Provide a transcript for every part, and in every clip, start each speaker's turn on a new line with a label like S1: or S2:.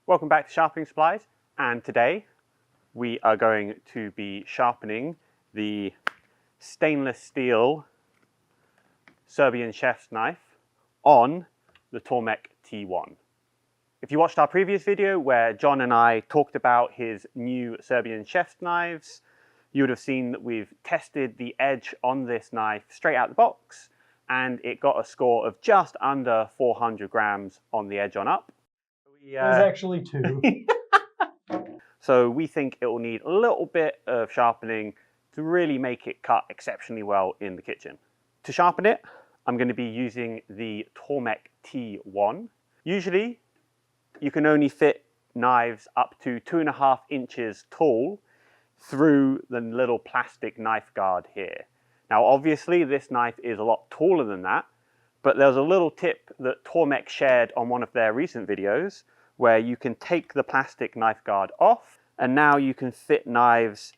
S1: Welcome back to Sharpening Supplies, and today we are going to be sharpening the stainless steel Serbian chef's knife on the Tormek T-1. If you watched our previous video where John and I talked about his new Serbian chef's knives, you would have seen that we've tested the edge on this knife straight out the box, and it got a score of just under 400 grams on the edge on up.
S2: It was actually 2.
S1: So we think it will need a little bit of sharpening to really make it cut exceptionally well in the kitchen. To sharpen it, I'm going to be using the Tormek T-1. Usually, you can only fit knives up to 2.5 inches tall through the little plastic knife guard here. Now, obviously, this knife is a lot taller than that, but there's a little tip that Tormek shared on one of their recent videos where you can take the plastic knife guard off, and now you can fit knives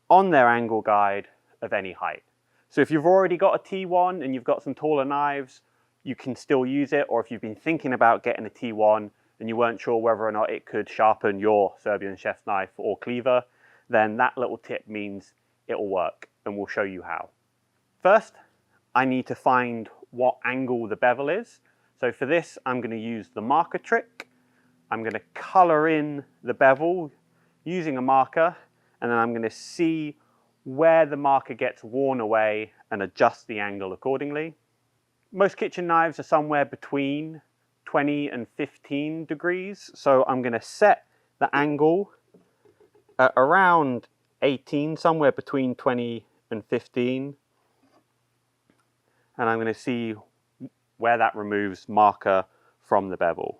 S1: on their angle guide of any height. So if you've already got a T1 and you've got some taller knives, you can still use it, or if you've been thinking about getting a T1 and you weren't sure whether or not it could sharpen your Serbian chef's knife or cleaver, then that little tip means it will work, and we'll show you how. First, I need to find what angle the bevel is. So for this, I'm going to use the marker trick. I'm going to color in the bevel using a marker, and then I'm going to see where the marker gets worn away and adjust the angle accordingly. Most kitchen knives are somewhere between 20 and 15 degrees, so I'm going to set the angle at around 18, somewhere between 20 and 15, and I'm going to see where that removes marker from the bevel.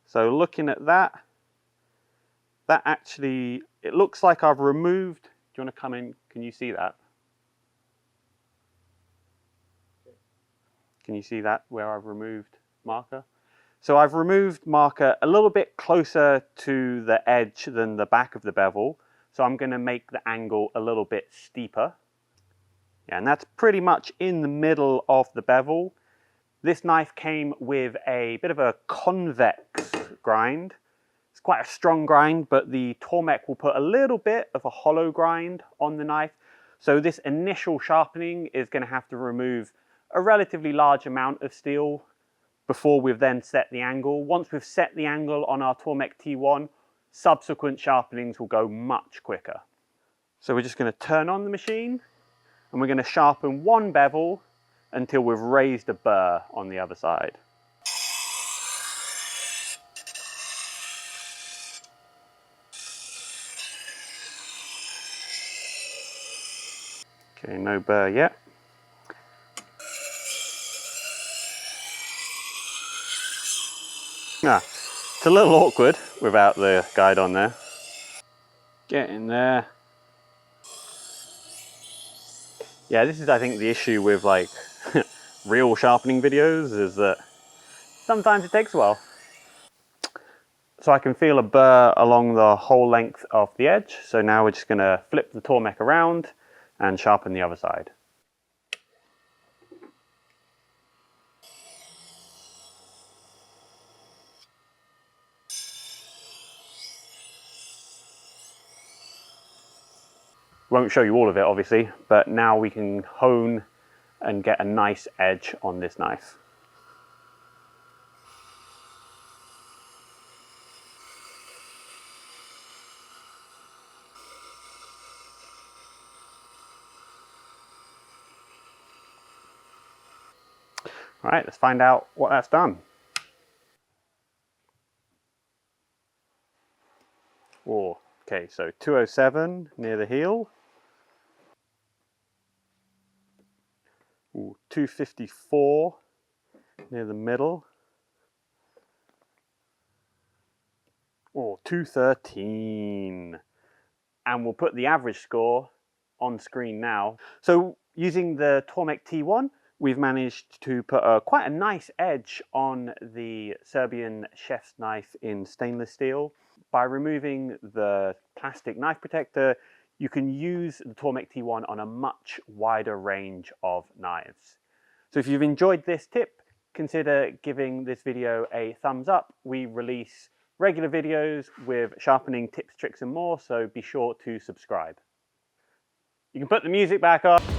S1: So looking at that actually, it looks like I've removed, do you want to come in, can you see that? Can you see that, where I've removed marker? So I've removed marker a little bit closer to the edge than the back of the bevel, so I'm going to make the angle a little bit steeper. Yeah, and that's pretty much in the middle of the bevel. This knife came with a bit of a convex grind. It's quite a strong grind, but the Tormek will put a little bit of a hollow grind on the knife. So this initial sharpening is going to have to remove a relatively large amount of steel before we've then set the angle. Once we've set the angle on our Tormek T1, subsequent sharpenings will go much quicker. So we're just going to turn on the machine, and we're going to sharpen one bevel until we've raised a burr on the other side. Okay, no burr yet. It's a little awkward without the guide on there. Get in there. Yeah, this is, I think, the issue with like real sharpening videos, is that sometimes it takes a while. So I can feel a burr along the whole length of the edge. So now we're just going to flip the Tormek around and sharpen the other side. Won't show you all of it, obviously, but now we can hone and get a nice edge on this knife. All right, let's find out what that's done. Oh, okay, so 207 near the heel. Ooh, 254 near the middle. Oh, 213. And we'll put the average score on screen now. So using the Tormek T1, we've managed to put quite a nice edge on the Serbian chef's knife in stainless steel. By removing the plastic knife protector, you can use the Tormek T1 on a much wider range of knives. So if you've enjoyed this tip, consider giving this video a thumbs up. We release regular videos with sharpening tips, tricks and more, so be sure to subscribe. You can put the music back on.